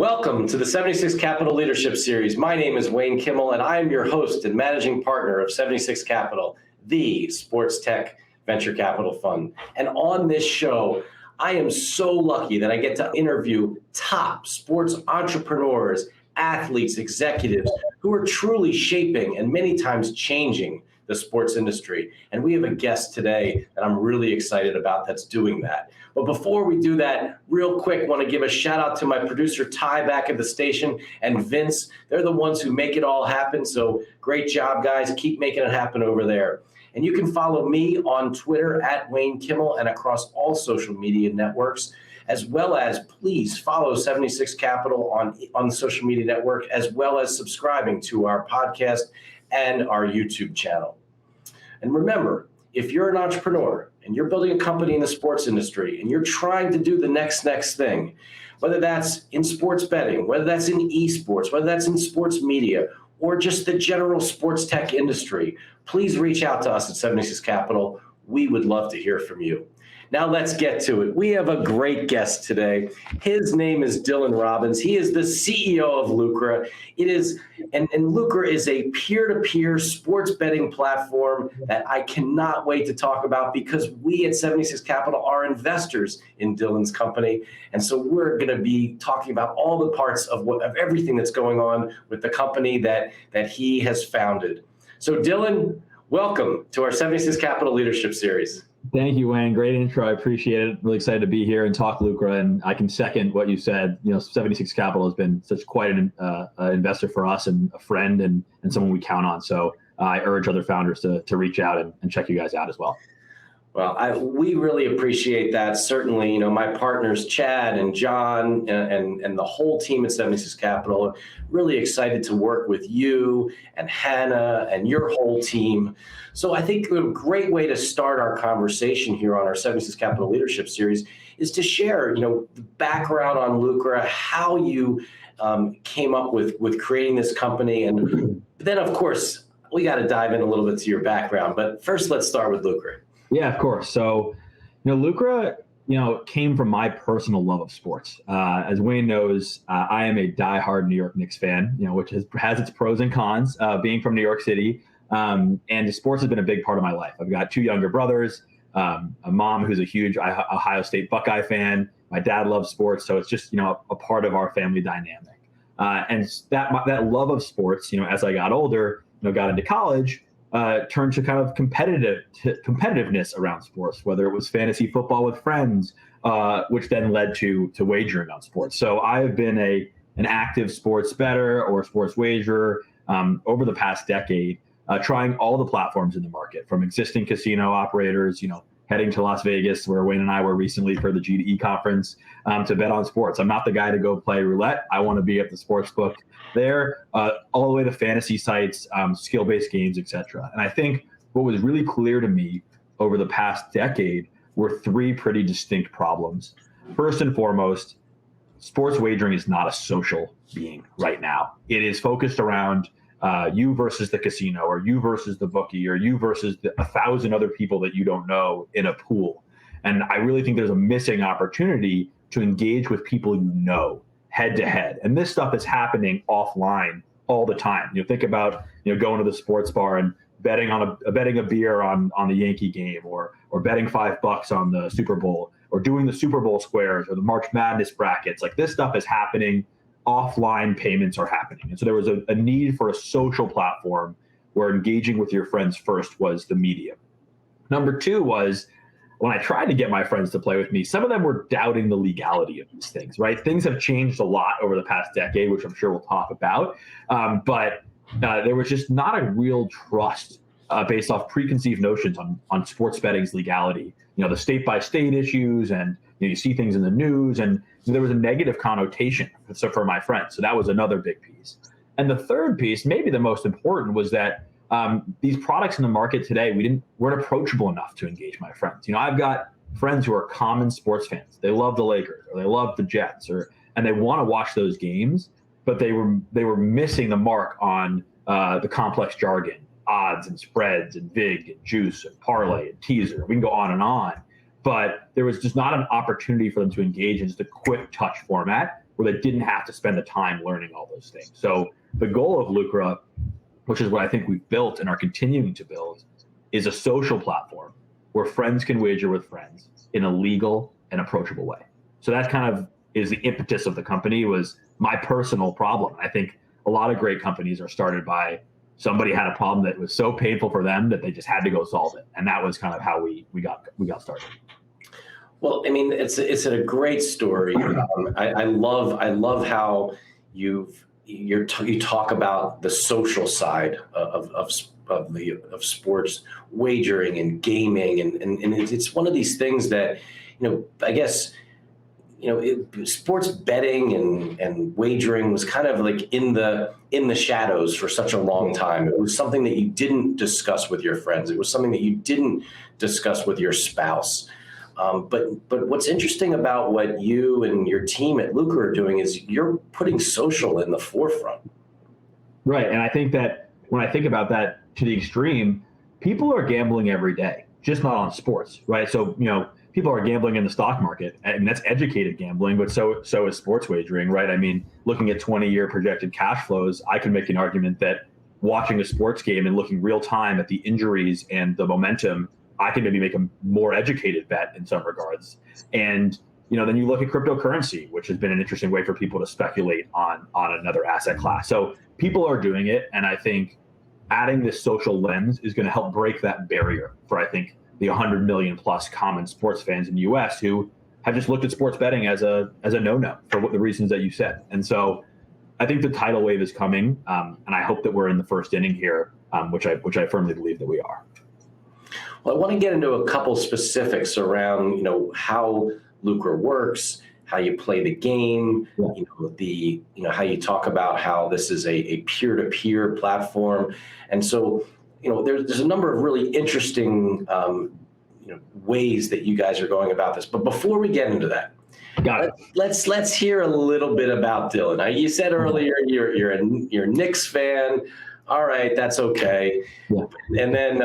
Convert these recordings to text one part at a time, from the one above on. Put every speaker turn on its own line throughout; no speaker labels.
Welcome to the 76 Capital Leadership Series. My name is Wayne Kimmel, and I am your host and managing partner of 76 Capital, the sports tech venture capital fund. And on this show, I am so lucky that I get to interview top sports entrepreneurs, athletes, executives who are truly shaping and many times changing the sports industry. And we have a guest today that I'm really excited about that's doing that. But before we do that, real quick, want to give a shout out to my producer, Ty, back at the station, and Vince. They're the ones who make it all happen. So great job, guys. Keep making it happen over there. And you can follow me on Twitter at Wayne Kimmel and across all social media networks, as well as please follow 76 Capital on the social media network, as well as subscribing to our podcast and our YouTube channel. And remember, if you're an entrepreneur and you're building a company in the sports industry and you're trying to do the next thing, whether that's in sports betting, whether that's in esports, whether that's in sports media, or just the general sports tech industry, please reach out to us at 76 Capital. We would love to hear from you. Now let's get to it. We have a great guest today. His name is Dylan Robbins. He is the CEO of Lucra. And Lucra is a peer-to-peer sports betting platform that I cannot wait to talk about because we at 76 Capital are investors in Dylan's company. And so we're going to be talking about all the parts of everything that's going on with the company that he has founded. So Dylan, welcome to our 76 Capital Leadership Series.
Thank you, Wayne. Great intro. I appreciate it. Really excited to be here and talk Lucra. And I can second what you said. 76 Capital has been such quite an investor for us and a friend and someone we count on. So I urge other founders to reach out and check you guys out as well.
Well, we really appreciate that. Certainly, my partners, Chad and John and the whole team at 76 Capital are really excited to work with you and Hannah and your whole team. So I think a great way to start our conversation here on our 76 Capital Leadership Series is to share, the background on Lucra, how you came up with creating this company. And then, of course, we got to dive in a little bit to your background. But first, let's start with Lucra.
Yeah, of course. So, Lucra, came from my personal love of sports. As Wayne knows, I am a diehard New York Knicks fan, which has its pros and cons, being from New York City. And sports has been a big part of my life. I've got two younger brothers, a mom who's a huge Ohio State Buckeye fan. My dad loves sports. So it's just, a part of our family dynamic. And that love of sports, as I got older, got into college, turned to kind of competitiveness around sports, whether it was fantasy football with friends, which then led to wagering on sports. So I've been an active sports bettor or sports wagerer over the past decade, trying all the platforms in the market, from existing casino operators, heading to Las Vegas, where Wayne and I were recently for the G2E conference, to bet on sports. I'm not the guy to go play roulette. I want to be at the sports book there, all the way to fantasy sites, skill-based games, etc. And I think what was really clear to me over the past decade were three pretty distinct problems. First and foremost, sports wagering is not a social being right now. It is focused around you versus the casino, or you versus the bookie, or you versus 1,000 other people that you don't know in a pool. And I really think there's a missing opportunity to engage with people head to head. And this stuff is happening offline all the time. Think about going to the sports bar and betting a beer on the Yankee game, or betting $5 on the Super Bowl, or doing the Super Bowl squares or the March Madness brackets. Like, this stuff is happening. Offline payments are happening. And so there was a need for a social platform where engaging with your friends first was the medium. Number two was, when I tried to get my friends to play with me, some of them were doubting the legality of these things, right? Things have changed a lot over the past decade, which I'm sure we'll talk about. But there was just not a real trust based off preconceived notions on sports betting's legality. The state-by-state issues, and you see things in the news, and there was a negative connotation for my friends. So that was another big piece. And the third piece, maybe the most important, was that these products in the market today, weren't approachable enough to engage my friends. I've got friends who are common sports fans. They love the Lakers, or they love the Jets, and they want to watch those games, but they were missing the mark on the complex jargon, odds and spreads and vig and juice and parlay and teaser. We can go on. But there was just not an opportunity for them to engage in just a quick touch format where they didn't have to spend the time learning all those things. So the goal of Lucra, which is what I think we've built and are continuing to build, is a social platform where friends can wager with friends in a legal and approachable way. So that kind of is the impetus of the company, was my personal problem. I think a lot of great companies are started by somebody had a problem that was so painful for them that they just had to go solve it. And that was kind of how we got started.
Well, I mean, it's a great story. I love how you talk about the social side of sports wagering and gaming, and it's one of these things that, I guess, sports betting and wagering was kind of like in the shadows for such a long time. It was something that you didn't discuss with your friends. It was something that you didn't discuss with your spouse. But what's interesting about what you and your team at Lucra are doing is you're putting social in the forefront.
Right. And I think that when I think about that to the extreme, people are gambling every day, just not on sports, right? So, people are gambling in the stock market, and that's educated gambling, but so is sports wagering, right? I mean, looking at 20-year projected cash flows, I can make an argument that watching a sports game and looking real time at the injuries and the momentum, I can maybe make a more educated bet in some regards. And, then you look at cryptocurrency, which has been an interesting way for people to speculate on another asset class. So people are doing it. And I think adding this social lens is going to help break that barrier for, I think, the 100 million plus common sports fans in the US who have just looked at sports betting as a no-no for the reasons that you said. And so I think the tidal wave is coming. And I hope that we're in the first inning here, which I firmly believe that we are.
Well, I want to get into a couple specifics around, how Lucra works, how you play the game, how you talk about how this is a peer-to-peer platform. And so, there's a number of really interesting, ways that you guys are going about this. But before we get into that, let's hear a little bit about Dylan. Now, you said earlier you're a Knicks fan. All right, that's okay. Yeah. And then,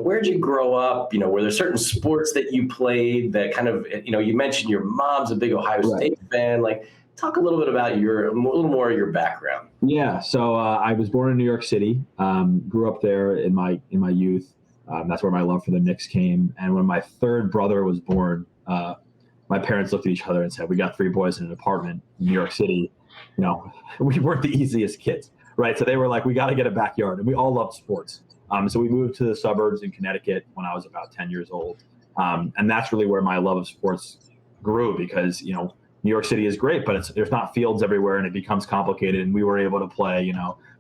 where'd you grow up? Were there certain sports that you played that kind of, you mentioned your mom's a big Ohio State fan. Like, talk a little bit about a little more of your background.
Yeah. So I was born in New York City. Grew up there in my youth. That's where my love for the Knicks came. And when my third brother was born, my parents looked at each other and said, "We got 3 boys in an apartment in New York City. We weren't the easiest kids." Right. So they were like, "We got to get a backyard." And we all loved sports. So we moved to the suburbs in Connecticut when I was about 10 years old. And that's really where my love of sports grew, because, New York City is great, but there's not fields everywhere and it becomes complicated. And we were able to play,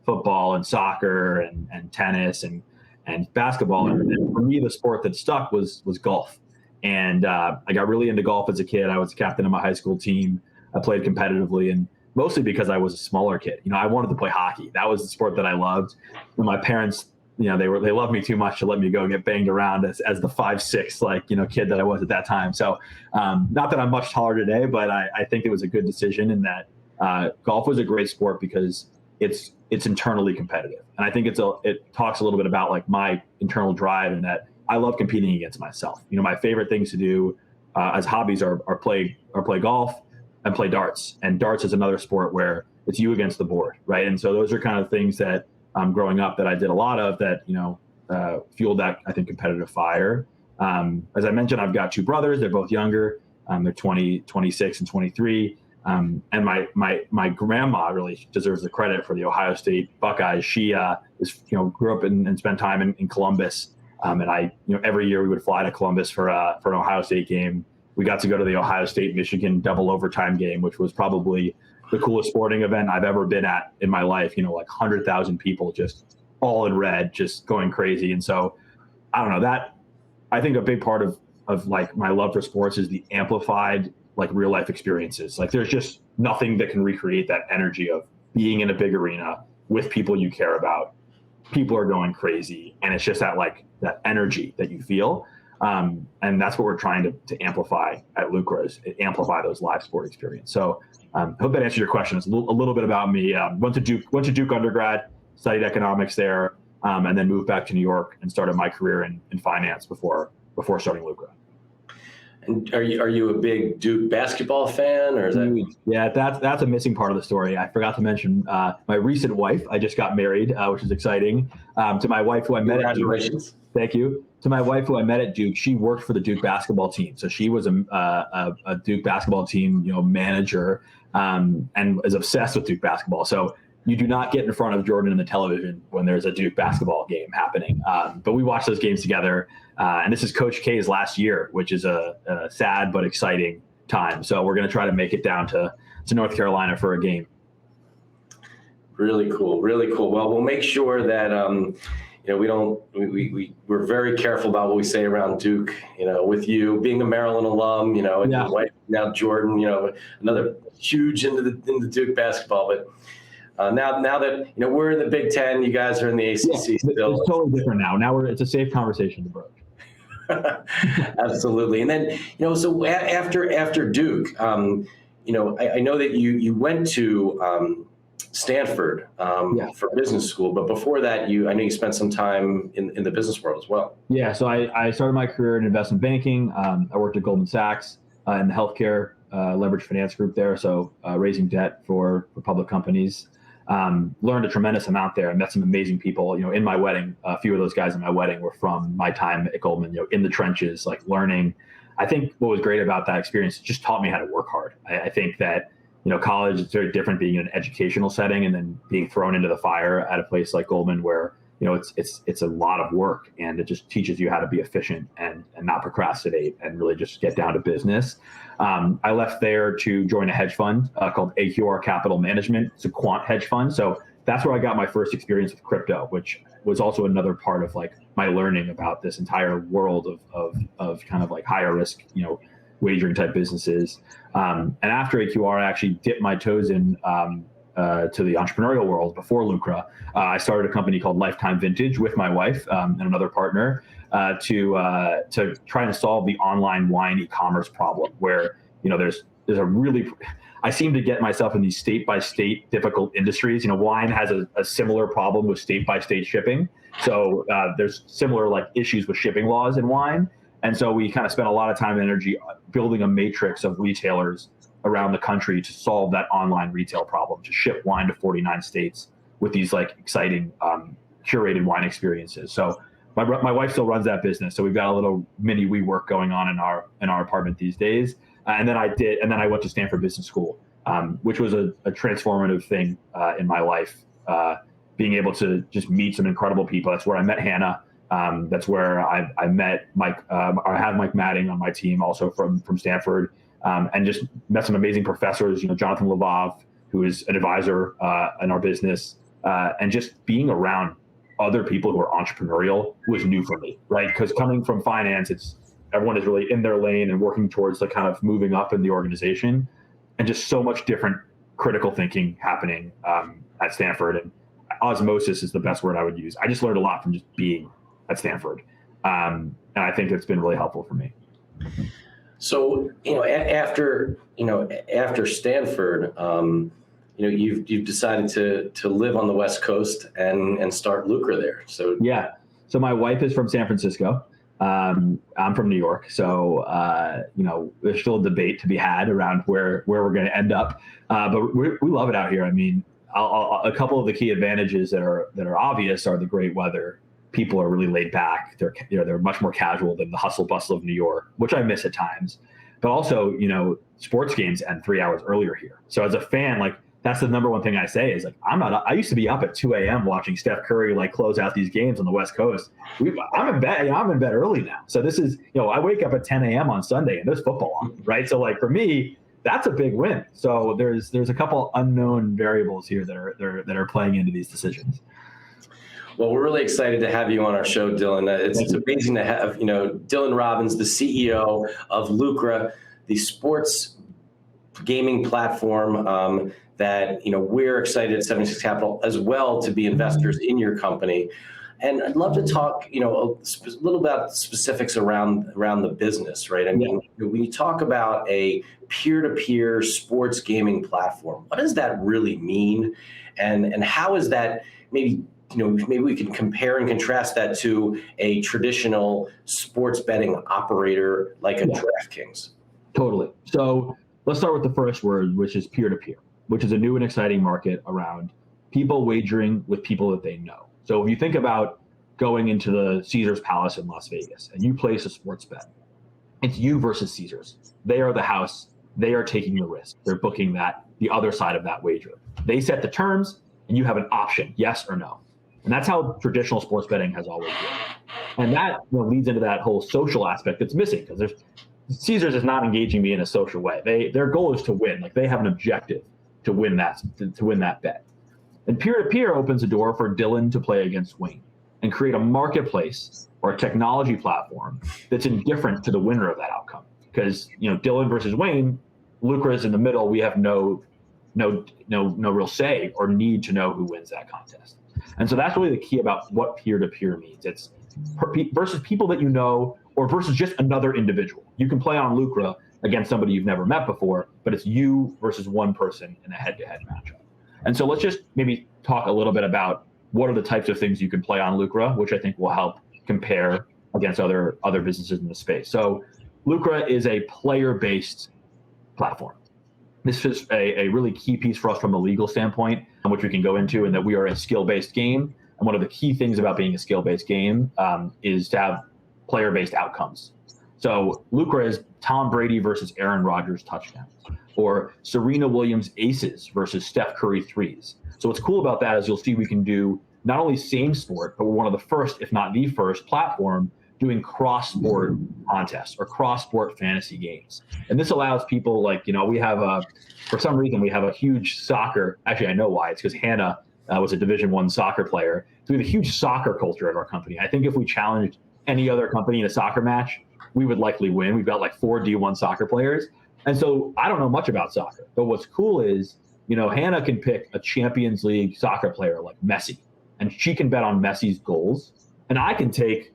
football and soccer and tennis and basketball. And for me, the sport that stuck was golf. And I got really into golf as a kid. I was captain of my high school team. I played competitively, and mostly because I was a smaller kid. I wanted to play hockey. That was the sport that I loved. And my parents, they loved me too much to let me go get banged around as the 5'6", kid that I was at that time. So not that I'm much taller today, but I think it was a good decision in that golf was a great sport because it's internally competitive. And I think it talks a little bit about like my internal drive, and that I love competing against myself. My favorite things to do as hobbies are play golf and play darts. And darts is another sport where it's you against the board, right? And so those are kind of things that growing up that I did a lot of that, fueled that, I think, competitive fire. As I mentioned, I've got 2 brothers. They're both younger. They're 26 and 23. And my grandma really deserves the credit for the Ohio State Buckeyes. She grew up and spent time in Columbus. And every year we would fly to Columbus for an Ohio State game. We got to go to the Ohio State-Michigan double overtime game, which was probably the coolest sporting event I've ever been at in my life. Like 100,000 people just all in red, just going crazy. And so I don't know, that I think a big part of like my love for sports is the amplified like real life experiences. Like there's just nothing that can recreate that energy of being in a big arena with people you care about. People are going crazy, and it's just that energy that you feel. And that's what we're trying to amplify at Lucra, is amplify those live sport experience. So I hope that answers your question. It's a little bit about me. Went to Duke undergrad, studied economics there, and then moved back to New York and started my career in finance before starting Lucra.
And are you a big Duke basketball fan, or is that?
Yeah, that's a missing part of the story. I forgot to mention my recent wife. I just got married, which is exciting. To my wife, who I met at Duke.
Congratulations.
Thank you. To my wife, who I met at Duke, she worked for the Duke basketball team, so she was a Duke basketball team, manager, and is obsessed with Duke basketball. So you do not get in front of Jordan in the television when there's a Duke basketball game happening. But we watch those games together. And this is Coach K's last year, which is a sad but exciting time. So we're going to try to make it down to North Carolina for a game.
Really cool. Really cool. Well, we'll make sure that, we're very careful about what we say around Duke, with you being a Maryland alum, and your wife, now Jordan, another huge into the Duke basketball. But now that, we're in the Big Ten, you guys are in the ACC still.
It's totally different now. Now it's a safe conversation to broach.
Absolutely. And then, so after Duke, I know that you went to Stanford for business school, but before that, I know you spent some time in the business world as well.
Yeah. So I started my career in investment banking. I worked at Goldman Sachs in the healthcare leverage finance group there. So raising debt for public companies. Learned a tremendous amount there. I met some amazing people, in my wedding. A few of those guys in my wedding were from my time at Goldman, in the trenches, like learning. I think what was great about that experience just taught me how to work hard. I think that, college is very different being in an educational setting and then being thrown into the fire at a place like Goldman where, it's a lot of work, and it just teaches you how to be efficient and not procrastinate and really just get down to business. I left there to join a hedge fund called AQR Capital Management. It's a quant hedge fund. So that's where I got my first experience with crypto, which was also another part of like my learning about this entire world of kind of like higher risk, wagering type businesses. And after AQR, I actually dipped my toes in to the entrepreneurial world before Lucra. I started a company called Lifetime Vintage with my wife and another partner to try and solve the online wine e-commerce problem where, there's a really, I seem to get myself in these state by state difficult industries. Wine has a similar problem with state by state shipping. So there's similar like issues with shipping laws in wine. And so we kind of spent a lot of time and energy building a matrix of retailers around the country to solve that online retail problem, to ship wine to 49 states with these like exciting curated wine experiences. So my wife still runs that business. So we've got a little mini WeWork going on in our apartment these days. And then I went to Stanford Business School, which was a transformative thing in my life. Being able to just meet some incredible people. That's where I met Hannah. That's where I met Mike. I have Mike Matting on my team, also from Stanford. And just met some amazing professors, Jonathan Levov, who is an advisor in our business, and just being around other people who are entrepreneurial was new for me, right? Because coming from finance, everyone is really in their lane and working towards the kind of moving up in the organization, and just so much different critical thinking happening at Stanford. And osmosis is the best word I would use. I just learned a lot from just being at Stanford, and I think it's been really helpful for me.
So, after Stanford, you've decided to live on the West Coast and start Lucra there. So
yeah. So my wife is from San Francisco. I'm from New York. So, there's still a debate to be had around where we're going to end up. But we love it out here. I mean, a couple of the key advantages that are obvious are the great weather. People are really laid back. They're much more casual than the hustle bustle of New York, which I miss at times. But also, sports games end 3 hours earlier here. So as a fan, like that's the number one thing I say is like I used to be up at 2 a.m. watching Steph Curry like close out these games on the West Coast. I'm in bed. I'm in bed early now. So this is I wake up at 10 a.m. on Sunday and there's football on, right? So like for me, that's a big win. So there's a couple unknown variables here that are playing into these decisions.
Well, we're really excited to have you on our show, Dylan. It's amazing to have, Dylan Robbins, the CEO of Lucra, the sports gaming platform that, we're excited at 76 Capital as well to be investors in your company. And I'd love to talk, a little about specifics around the business, right? I mean, when you talk about a peer-to-peer sports gaming platform, what does that really mean? And how is that maybe maybe we can compare and contrast that to a traditional sports betting operator like a DraftKings.
Totally. So let's start with the first word, which is peer-to-peer, which is a new and exciting market around people wagering with people that they know. So if you think about going into the Caesars Palace in Las Vegas and you place a sports bet, it's you versus Caesars. They are the house. They are taking the risk. They're booking the other side of that wager. They set the terms and you have an option, yes or no. And that's how traditional sports betting has always been. And that leads into that whole social aspect that's missing, because Caesars is not engaging me in a social way. Their goal is to win. Like, they have an objective to win that bet. And peer-to-peer opens the door for Dylan to play against Wayne and create a marketplace or a technology platform that's indifferent to the winner of that outcome. Because Dylan versus Wayne, Lucra is in the middle. We have no real say or need to know who wins that contest. And so that's really the key about what peer-to-peer means. It's versus people that you know, or versus just another individual. You can play on Lucra against somebody you've never met before, but it's you versus one person in a head-to-head matchup. And so let's just maybe talk a little bit about what are the types of things you can play on Lucra, which I think will help compare against other businesses in the space. So Lucra is a player-based platform. This is a really key piece for us from a legal standpoint, which we can go into, and that we are a skill-based game. And one of the key things about being a skill-based game is to have player-based outcomes. So Lucra is Tom Brady versus Aaron Rodgers touchdowns, or Serena Williams aces versus Steph Curry threes. So what's cool about that is you'll see we can do not only same sport, but we're one of the first, if not the first, platform doing cross-sport contests or cross-sport fantasy games. And this allows people we have for some reason, we have a huge soccer. Actually, I know why. It's because Hannah was a Division I soccer player. So we have a huge soccer culture at our company. I think if we challenged any other company in a soccer match, we would likely win. We've got 4 D1 soccer players. And so I don't know much about soccer, but what's cool is, Hannah can pick a Champions League soccer player like Messi, and she can bet on Messi's goals. And I can take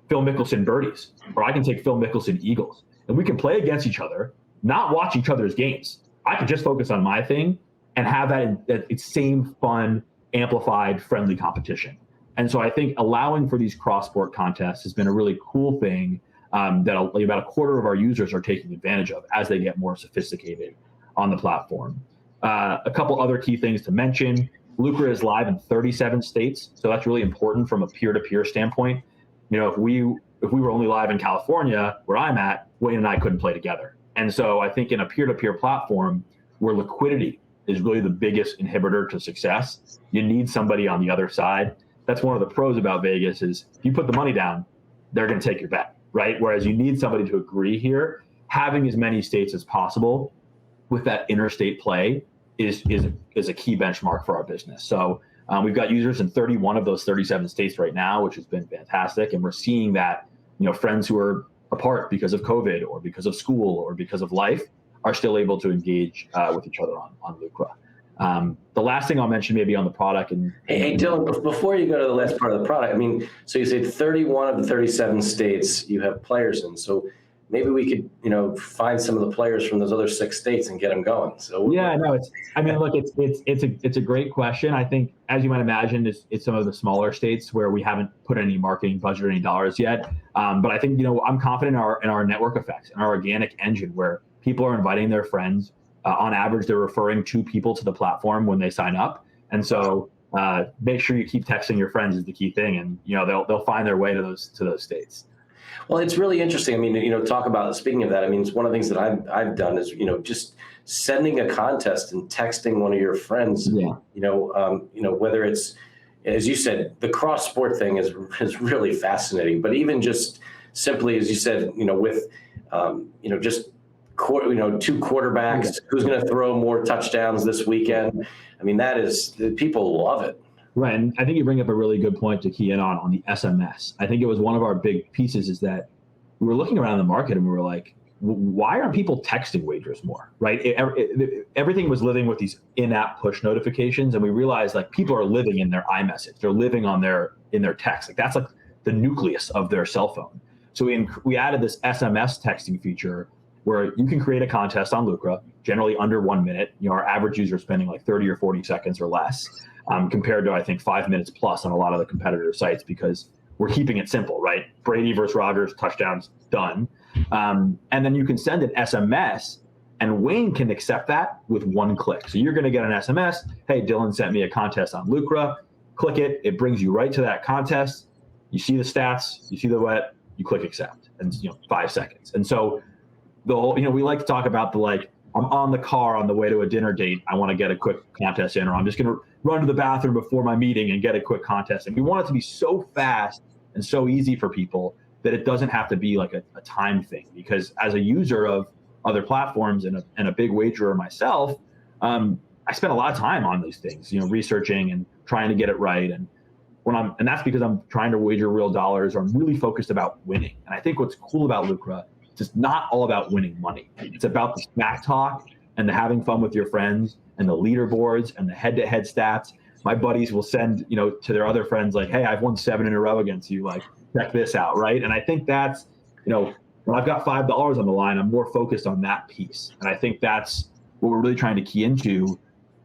Phil Mickelson birdies, or I can take Phil Mickelson eagles, and we can play against each other, not watch each other's games. I can just focus on my thing and have that same fun, amplified, friendly competition. And so I think allowing for these cross-sport contests has been a really cool thing that about a quarter of our users are taking advantage of as they get more sophisticated on the platform. A couple other key things to mention. Lucra is live in 37 states, so that's really important from a peer-to-peer standpoint. If we were only live in California, where I'm at, Wayne and I couldn't play together. And so I think in a peer-to-peer platform where liquidity is really the biggest inhibitor to success, you need somebody on the other side. That's one of the pros about Vegas is if you put the money down, they're going to take your bet, right? Whereas you need somebody to agree here. Having as many states as possible with that interstate play is a key benchmark for our business. So we've got users in 31 of those 37 states right now, which has been fantastic. And we're seeing that, friends who are apart because of COVID or because of school or because of life are still able to engage with each other on Lucra. The last thing I'll mention maybe on the product.
Hey, Dylan, before you go to the last part of the product, so you said 31 of the 37 states you have players in. So maybe we could, find some of the players from those other 6 states and get them going. So
yeah, no, it's a great question. I think, as you might imagine, it's some of the smaller states where we haven't put any marketing budget or any dollars yet. But I think, I'm confident in our network effects and our organic engine where people are inviting their friends. On average, they're referring 2 people to the platform when they sign up. And so make sure you keep texting your friends is the key thing. And, they'll find their way to those states.
Well, it's really interesting. Talk about, speaking of that, it's one of the things that I've done is, just sending a contest and texting one of your friends, whether it's, as you said, the cross sport thing is really fascinating, but even just simply, as you said, with, just 2 quarterbacks, who's going to throw more touchdowns this weekend. People love it.
Right. And I think you bring up a really good point to key in on the SMS. I think it was one of our big pieces is that we were looking around the market and we were like, why aren't people texting wagers more? Right. Everything was living with these in-app push notifications. And we realized people are living in their iMessage. They're living in their text. That's the nucleus of their cell phone. So we added this SMS texting feature where you can create a contest on Lucra, generally under 1 minute. Our average user is spending like 30 or 40 seconds or less, compared to, I think, 5 minutes plus on a lot of the competitor sites, because we're keeping it simple, right? Brady versus Rodgers, touchdowns, done. And then you can send an SMS, and Wayne can accept that with one click. So you're going to get an SMS, hey, Dylan sent me a contest on Lucra. Click it. It brings you right to that contest. You see the stats, you see the wet, you click accept, and 5 seconds. And so the whole, we like to talk about the, like, I'm on the car on the way to a dinner date, I want to get a quick contest in, or I'm just going to run to the bathroom before my meeting and get a quick contest. And we want it to be so fast and so easy for people that it doesn't have to be like a time thing. Because as a user of other platforms and a big wagerer myself, I spend a lot of time on these things, researching and trying to get it right. And and that's because I'm trying to wager real dollars, or I'm really focused about winning. And I think what's cool about Lucra, it's just not all about winning money. It's about the smack talk and the having fun with your friends and the leaderboards and the head-to-head stats. My buddies will send, to their other friends, like, hey, I've won 7 in a row against you. Like, check this out, right? And I think that's, when I've got $5 on the line, I'm more focused on that piece. And I think that's what we're really trying to key into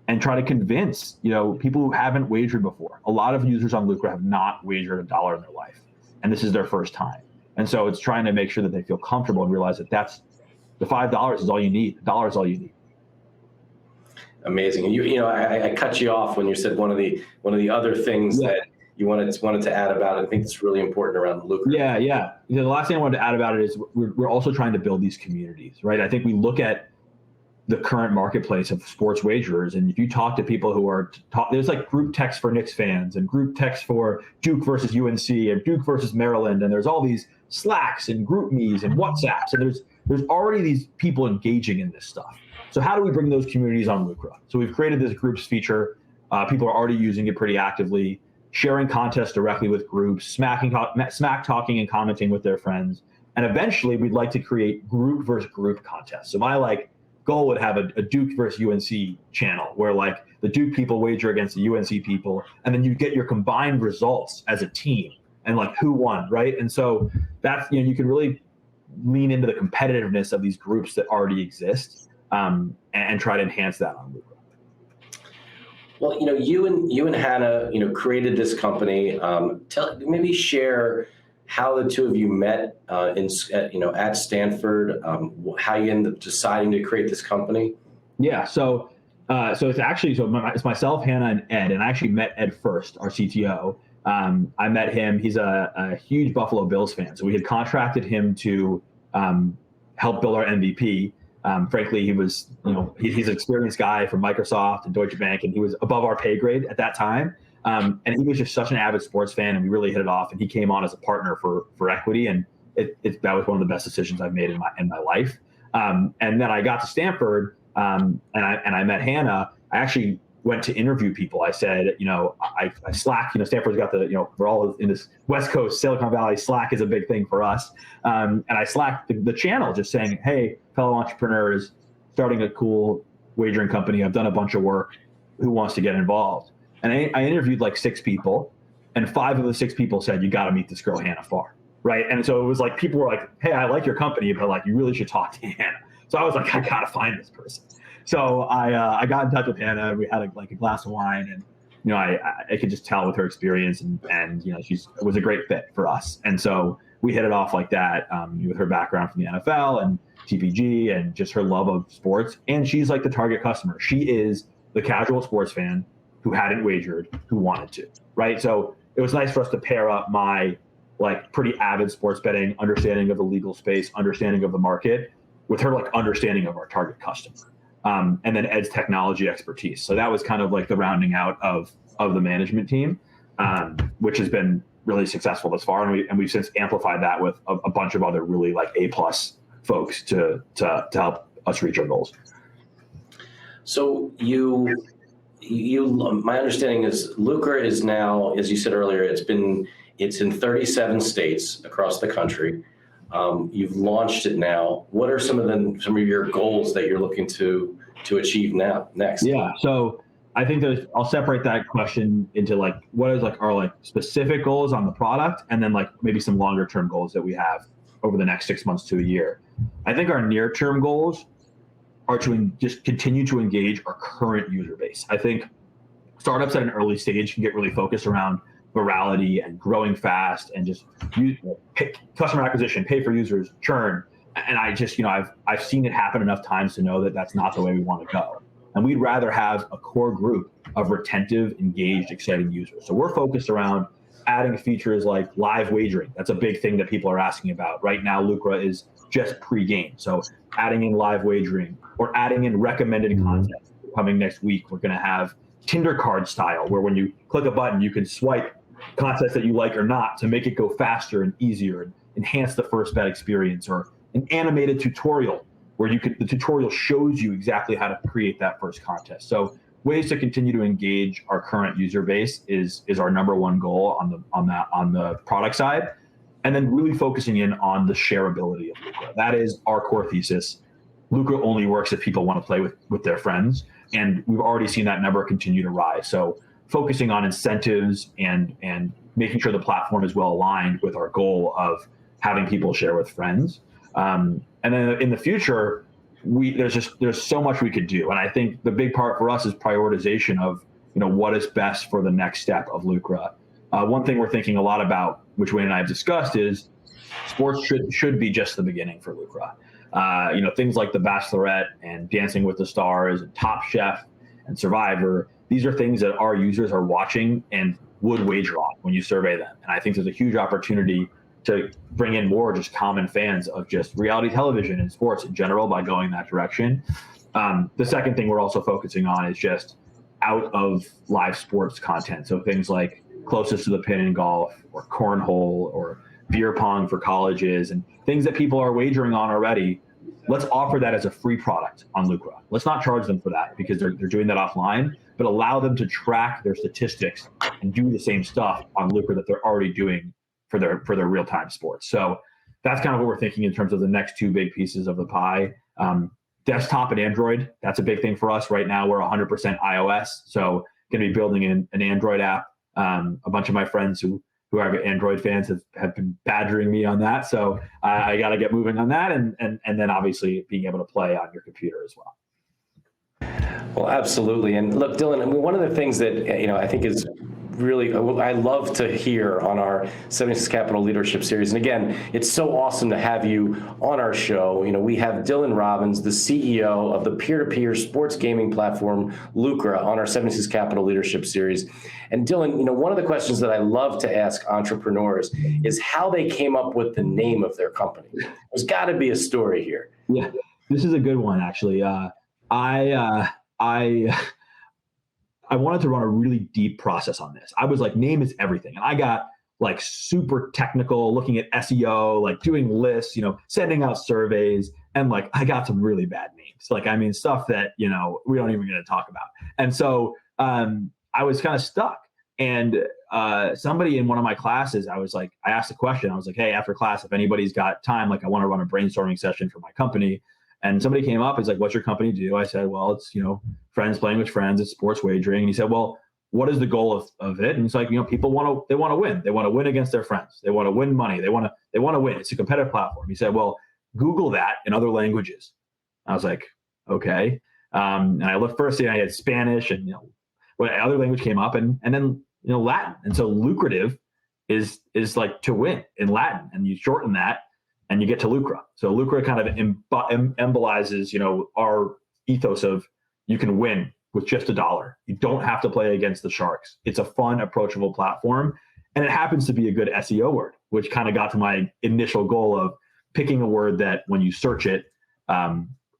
and try to convince, people who haven't wagered before. A lot of users on Lucra have not wagered $1 in their life, and this is their first time. And so it's trying to make sure that they feel comfortable and realize that that's the $5 is all you need. The dollar is all you need.
Amazing. And I cut you off when you said one of the other things that you wanted to add about it. I think it's really important around Lucra.
Yeah. The last thing I wanted to add about it is we're also trying to build these communities, right? I think we look at the current marketplace of sports wagerers, and if you talk to people who are there's like group text for Knicks fans and group text for Duke versus UNC and Duke versus Maryland, and there's all these Slacks and GroupMes and WhatsApps, and there's already these people engaging in this stuff. So how do we bring those communities on Lucra? So we've created this groups feature. People are already using it pretty actively, sharing contests directly with groups, smack talking and commenting with their friends. And eventually we'd like to create group versus group contests. So my goal would have a Duke versus UNC channel where the Duke people wager against the UNC people, and then you get your combined results as a team and who won, right? And so that's, you can really lean into the competitiveness of these groups that already exist, and try to enhance that on Lucra.
Well, you and Hannah, created this company. Maybe share how the two of you met at Stanford, how you ended up deciding to create this company.
Yeah, so it's actually it's myself, Hannah, and Ed, and I actually met Ed first, our CTO. I met him. He's a huge Buffalo Bills fan, so we had contracted him to help build our MVP. Frankly, he was, he's an experienced guy from Microsoft and Deutsche Bank, and he was above our pay grade at that time. And he was just such an avid sports fan, and we really hit it off. And he came on as a partner for equity, and that was one of the best decisions I've made in my life. And then I got to Stanford, and I met Hannah. I actually went to interview people. I said, I Slack. Stanford's got we're all in this West Coast, Silicon Valley. Slack is a big thing for us. And I Slacked the channel, just saying, hey, fellow entrepreneurs, starting a cool wagering company. I've done a bunch of work. Who wants to get involved? And I interviewed 6 people, and 5 of the 6 people said, you got to meet this girl, Hannah Farr. Right. And so it was people were like, hey, I like your company, but you really should talk to Hannah. So I was like, I got to find this person. So I got in touch with Hannah. We had a glass of wine, and I could just tell with her experience, and it was a great fit for us. And so we hit it off like that, with her background from the NFL and TPG and just her love of sports. And she's the target customer. She is the casual sports fan who hadn't wagered, who wanted to, right? So it was nice for us to pair up my pretty avid sports betting, understanding of the legal space, understanding of the market, with her understanding of our target customer. And then Ed's technology expertise. So that was kind of the rounding out of the management team, which has been really successful thus far. And we've since amplified that with a bunch of other really A+ folks to help us reach our goals.
So my understanding is Lucra is now, as you said earlier, it's in 37 states across the country. You've launched it now. What are some of your goals that you're looking to achieve next?
Yeah. So I think I'll separate that question into what is our specific goals on the product, and then maybe some longer term goals that we have over the next 6 months to a year. I think our near-term goals are to just continue to engage our current user base. I think startups at an early stage can get really focused around virality and growing fast and just customer acquisition, pay for users, churn. And I just, I've seen it happen enough times to know that that's not the way we want to go. And we'd rather have a core group of retentive, engaged, exciting users. So we're focused around adding features like live wagering. That's a big thing that people are asking about. Right now, Lucra is just pre-game. So adding in live wagering or adding in recommended content. Coming next week, we're going to have Tinder card style, where when you click a button, you can swipe content that you like or not to make it go faster and easier and enhance the first bet experience, or an animated tutorial where the tutorial shows you exactly how to create that first contest. So ways to continue to engage our current user base is our number one goal on the product side. And then really focusing in on the shareability of Lucra. That is our core thesis. Lucra only works if people want to play with their friends. And we've already seen that number continue to rise. So focusing on incentives and making sure the platform is well aligned with our goal of having people share with friends. And then in the future, there's so much we could do. And I think the big part for us is prioritization of what is best for the next step of Lucra. One thing we're thinking a lot about, which Wayne and I have discussed, is sports should be just the beginning for Lucra. Things like The Bachelorette and Dancing with the Stars and Top Chef and Survivor. These are things that our users are watching and would wager on when you survey them. And I think there's a huge opportunity to bring in more just common fans of just reality television and sports in general by going that direction. The second thing we're also focusing on is just out of live sports content. So things like Closest to the Pin in golf, or cornhole, or beer pong for colleges, and things that people are wagering on already. Let's offer that as a free product on Lucra. Let's not charge them for that because they're doing that offline, but allow them to track their statistics and do the same stuff on Lucra that they're already doing for their real-time sports. So that's kind of what we're thinking in terms of the next two big pieces of the pie. Desktop and Android, that's a big thing for us. Right now, we're 100% iOS, so going to be building an Android app. A bunch of my friends who are Android fans have been badgering me on that. So I got to get moving on that. And then obviously being able to play on your computer as well.
Well, absolutely. And look, Dylan, I mean, one of the things that, I think is really, I love to hear on our 76 Capital Leadership Series. And again, it's so awesome to have you on our show. We have Dylan Robbins, the CEO of the peer-to-peer sports gaming platform, Lucra, on our 76 Capital Leadership Series. And Dylan, one of the questions that I love to ask entrepreneurs is how they came up with the name of their company. There's got to be a story here.
Yeah, this is a good one, actually. I wanted to run a really deep process on this. I was like, name is everything. And I got like super technical, looking at SEO, like doing lists, sending out surveys. And like, I got some really bad names. Like, I mean, stuff that, we don't even going to talk about. And so I was kind of stuck. And somebody in one of my classes, I asked a question. I was like, hey, after class, if anybody's got time, like I want to run a brainstorming session for my company. And somebody came up, he's like, what's your company do? I said, well, it's, friends playing with friends, it's sports wagering. And he said, well, what is the goal of it? And it's like, people want to win. They want to win against their friends. They want to win money. They want to win. It's a competitive platform. He said, well, Google that in other languages. I was like, okay. And I looked first, and I had Spanish and, what other language came up, and then, Latin. And so lucrative is like to win in Latin, and you shorten that and you get to Lucra. So Lucra kind of embolizes, our ethos of you can win with just $1. You don't have to play against the Sharks. It's a fun, approachable platform. And it happens to be a good SEO word, which kind of got to my initial goal of picking a word that when you search it,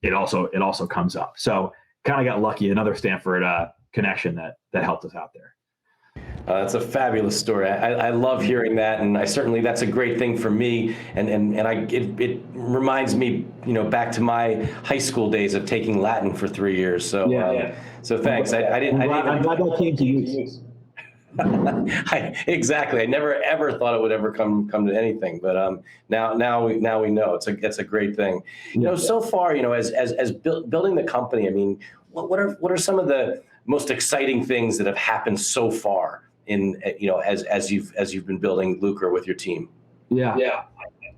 it also comes up. So kind of got lucky, another Stanford connection that helped us out there.
That's a fabulous story. I love hearing that, and that's a great thing for me. And it reminds me, back to my high school days of taking Latin for 3 years. So yeah. So thanks. I'm glad that came to use. Exactly. I never ever thought it would ever come to anything, but now we know it's a great thing. So far, as building the company, I mean, what are some of the most exciting things that have happened so far in as you've been building Lucra with your team?
Yeah.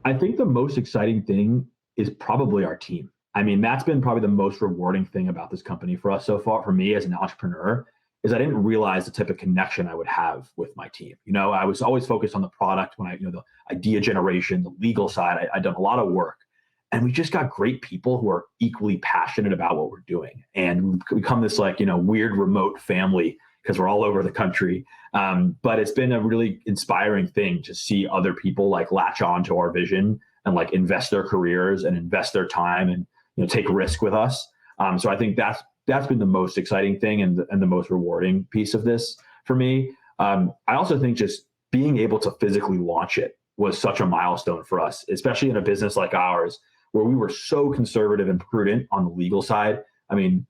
I think the most exciting thing is probably our team. I mean, that's been probably the most rewarding thing about this company for us so far, for me as an entrepreneur, is I didn't realize the type of connection I would have with my team. I was always focused on the product when the idea generation, the legal side, I'd done a lot of work. And we just got great people who are equally passionate about what we're doing. And we've become this weird remote family because we're all over the country. But it's been a really inspiring thing to see other people latch on to our vision and invest their careers and invest their time and take risk with us. So I think that's been the most exciting thing and the most rewarding piece of this for me. I also think just being able to physically launch it was such a milestone for us, especially in a business like ours, where we were so conservative and prudent on the legal side. I mean,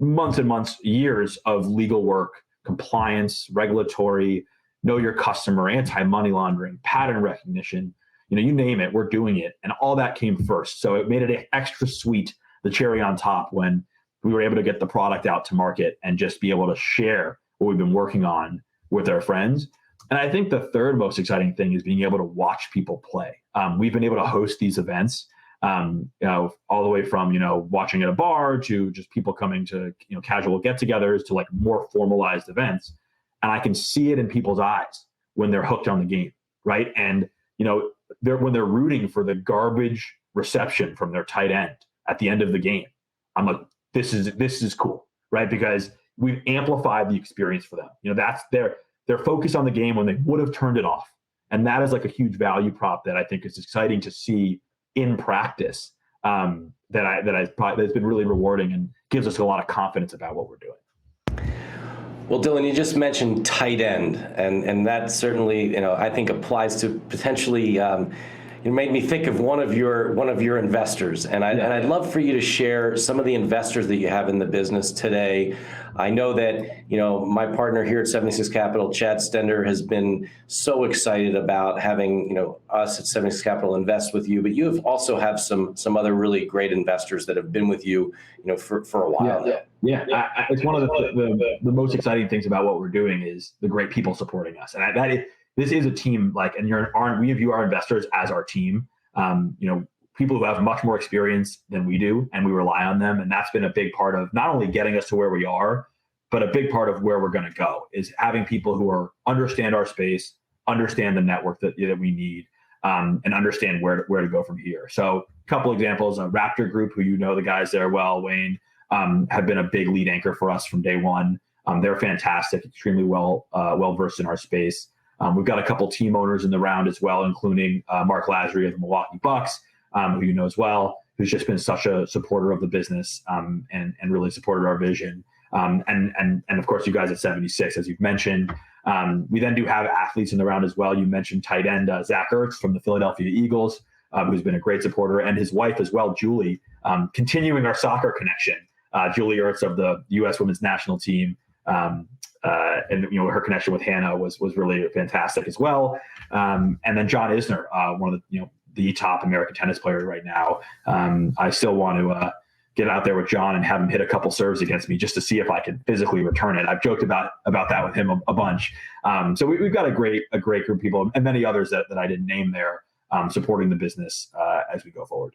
months and months, years of legal work, compliance, regulatory, know your customer, anti-money laundering, pattern recognition, you name it, we're doing it. And all that came first. So it made it extra sweet, the cherry on top, when we were able to get the product out to market and just be able to share what we've been working on with our friends. And I think the third most exciting thing is being able to watch people play. We've been able to host these events, all the way from, watching at a bar to just people coming to, casual get-togethers to more formalized events. And I can see it in people's eyes when they're hooked on the game, right? And, when they're rooting for the garbage reception from their tight end at the end of the game, I'm like, this is cool, right? Because we've amplified the experience for them. That's their focus on the game when they would have turned it off. And that is a huge value prop that I think is exciting to see in practice, that's been really rewarding and gives us a lot of confidence about what we're doing.
Well, Dylan, you just mentioned tight end, and that certainly, I think applies to potentially. It made me think of one of your investors, and I'd love for you to share some of the investors that you have in the business today. I know that my partner here at 76 Capital, Chad Stender, has been so excited about having us at 76 Capital invest with you, but you also have some other really great investors that have been with you for a while now.
Yeah. It's one of the most exciting things about what we're doing is the great people supporting us, and this is a team and we view our investors as our team. People who have much more experience than we do, and we rely on them. And that's been a big part of not only getting us to where we are, but a big part of where we're going to go is having people who understand our space, understand the network that we need, and understand where to go from here. So a couple examples, Raptor Group, who the guys there well, Wayne, have been a big lead anchor for us from day one. They're fantastic, extremely well versed in our space. We've got a couple team owners in the round as well, including Mark Lasry of the Milwaukee Bucks, who as well, who's just been such a supporter of the business and really supported our vision. And of course, you guys at 76, as you've mentioned. We then do have athletes in the round as well. You mentioned tight end Zach Ertz from the Philadelphia Eagles, who's been a great supporter, and his wife as well, Julie, continuing our soccer connection. Julie Ertz of the U.S. Women's National Team. And her connection with Hannah was really fantastic as well. And then John Isner, one of the top American tennis players right now. I still want to get out there with John and have him hit a couple serves against me just to see if I can physically return it. I've joked about that with him a bunch. So we've got a great group of people and many others that I didn't name there supporting the business as we go forward.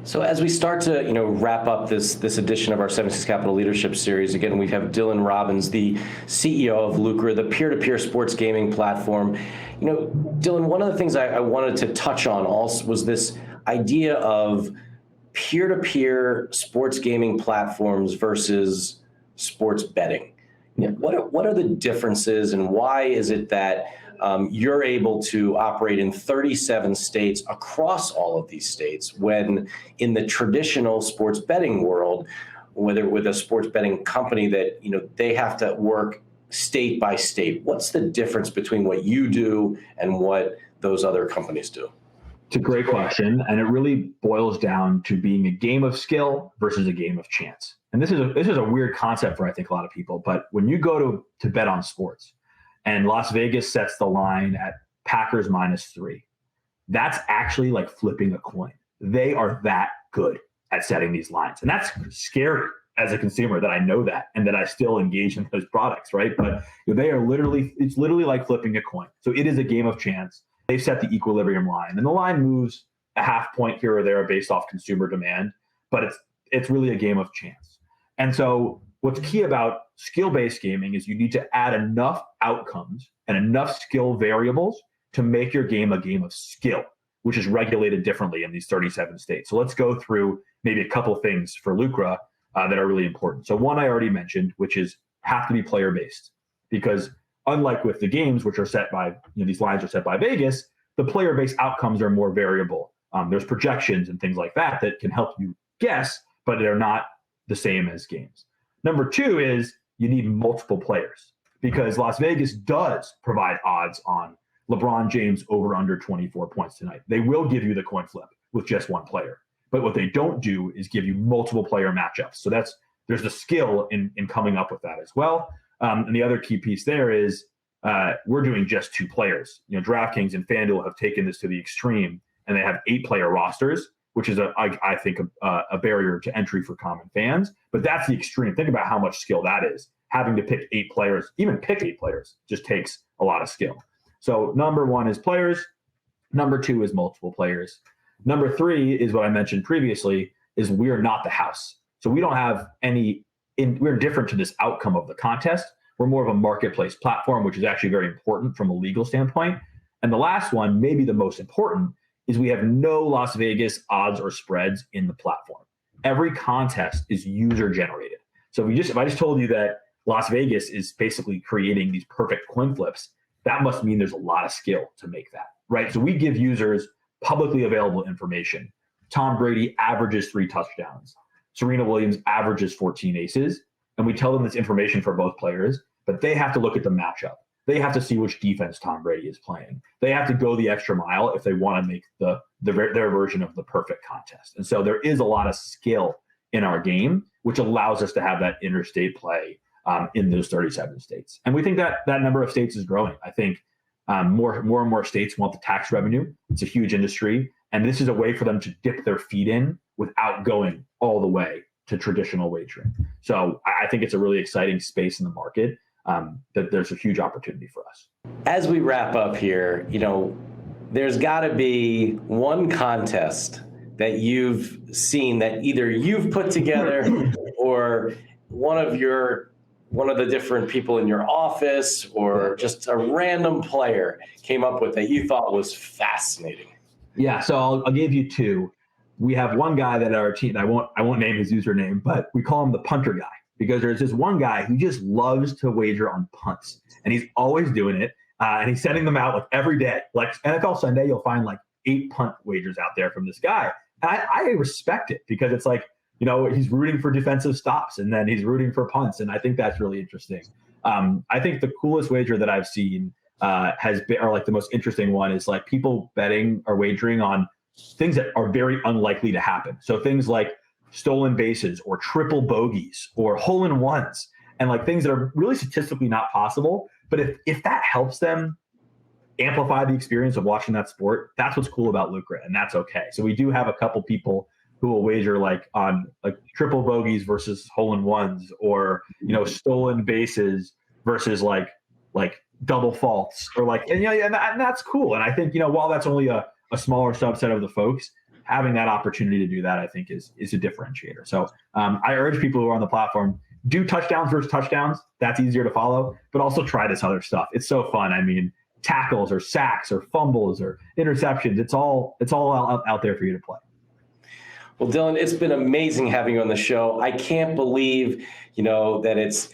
So as we start to wrap up this edition of our 76 Capital Leadership Series, again, we have Dylan Robbins, the CEO of Lucra, the peer-to-peer sports gaming platform. Dylan, one of the things I wanted to touch on also was this idea of peer-to-peer sports gaming platforms versus sports betting. What are the differences, and why is it that you're able to operate in 37 states across all of these states when in the traditional sports betting world, whether with a sports betting company that they have to work state by state? What's the difference between what you do and what those other companies do?
It's a great question, and it really boils down to being a game of skill versus a game of chance. And this is a weird concept for I think a lot of people, but when you go to bet on sports, and Las Vegas sets the line at Packers -3. That's actually like flipping a coin. They are that good at setting these lines. And that's scary as a consumer that I know that and that I still engage in those products, right? But it's literally like flipping a coin. So it is a game of chance. They've set the equilibrium line, and the line moves a half point here or there based off consumer demand, but it's really a game of chance. And so what's key about skill-based gaming is you need to add enough outcomes and enough skill variables to make your game a game of skill, which is regulated differently in these 37 states. So let's go through maybe a couple things for Lucra that are really important. So one I already mentioned, which is have to be player-based, because unlike with the games, which are set by, these lines are set by Vegas, the player-based outcomes are more variable. There's projections and things like that that can help you guess, but they're not the same as games. Number two is you need multiple players, because Las Vegas does provide odds on LeBron James over under 24 points tonight. They will give you the coin flip with just one player. But what they don't do is give you multiple player matchups. So there's the skill in coming up with that as well. And the other key piece there is we're doing just 2 players. DraftKings and FanDuel have taken this to the extreme, and they have 8-player rosters, which is I think a barrier to entry for common fans. But that's the extreme. Think about how much skill that is. Having to pick 8 players, even pick 8 players, just takes a lot of skill. So number 1 is players. Number 2 is multiple players. Number 3 is what I mentioned previously, is we are not the house. So we don't have we're different to this outcome of the contest. We're more of a marketplace platform, which is actually very important from a legal standpoint. And the last one, maybe the most important, is we have no Las Vegas odds or spreads in the platform. Every contest is user generated. So if I just told you that Las Vegas is basically creating these perfect coin flips, that must mean there's a lot of skill to make that, right? So we give users publicly available information. Tom Brady averages 3 touchdowns. Serena Williams averages 14 aces. And we tell them this information for both players, but they have to look at the matchup. They have to see which defense Tom Brady is playing. They have to go the extra mile if they want to make their version of the perfect contest. And so there is a lot of skill in our game, which allows us to have that interstate play in those 37 states. And we think that that number of states is growing. I think more and more states want the tax revenue. It's a huge industry. And this is a way for them to dip their feet in without going all the way to traditional wagering. So I think it's a really exciting space in the market that there's a huge opportunity for us.
As we wrap up here, there's got to be one contest that you've seen that either you've put together or one of the different people in your office or just a random player came up with that you thought was fascinating.
Yeah, so I'll give you 2. We have one guy that our team, I won't name his username, but we call him the punter guy, because there's this one guy who just loves to wager on punts, and he's always doing it, and he's sending them out like every day. Like NFL Sunday, you'll find like 8 punt wagers out there from this guy. And I respect it, because it's like, he's rooting for defensive stops, and then he's rooting for punts, and I think that's really interesting. I think the coolest wager that I've seen has been, or like the most interesting one, is like people betting or wagering on things that are very unlikely to happen. So things like stolen bases or triple bogeys or hole-in-ones, and like things that are really statistically not possible. But if that helps them amplify the experience of watching that sport, that's what's cool about Lucra, and that's okay. So we do have a couple people who will wager like on like triple bogeys versus hole-in-ones, or stolen bases versus like double faults, or like and that's cool. And I think while that's only a smaller subset of the folks, having that opportunity to do that, I think is a differentiator. So I urge people who are on the platform, do touchdowns versus touchdowns. That's easier to follow, but also try this other stuff. It's so fun. I mean, tackles or sacks or fumbles or interceptions, it's all out there for you to play.
Well, Dylan, it's been amazing having you on the show. I can't believe, that it's,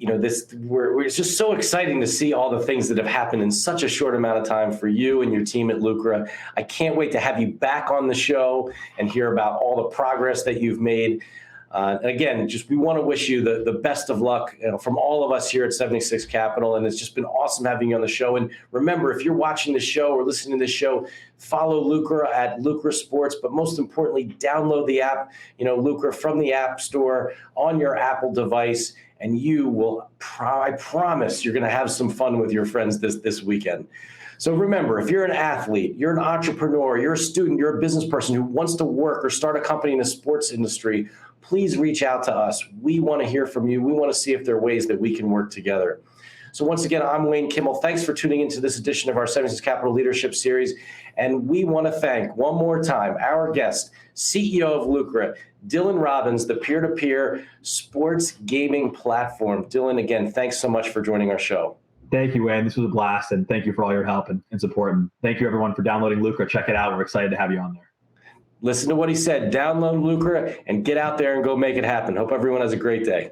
it's just so exciting to see all the things that have happened in such a short amount of time for you and your team at Lucra. I can't wait to have you back on the show and hear about all the progress that you've made. Again, we want to wish you the best of luck from all of us here at 76 Capital. And it's just been awesome having you on the show. And remember, if you're watching the show or listening to this show, follow Lucra at Lucra Sports. But most importantly, download the app, Lucra from the App Store on your Apple device. And you will, I promise, you're going to have some fun with your friends this weekend. So remember, if you're an athlete, you're an entrepreneur, you're a student, you're a business person who wants to work or start a company in the sports industry, please reach out to us. We want to hear from you. We want to see if there are ways that we can work together. So once again, I'm Wayne Kimmel. Thanks for tuning into this edition of our 76 Capital Leadership Series. And we want to thank one more time our guest, CEO of Lucra, Dylan Robbins, the peer-to-peer sports gaming platform. Dylan, again, thanks so much for joining our show.
Thank you, Wayne. This was a blast, and thank you for all your help and support. And thank you, everyone, for downloading Lucra. Check it out. We're excited to have you on there.
Listen to what he said. Download Lucra and get out there and go make it happen. Hope everyone has a great day.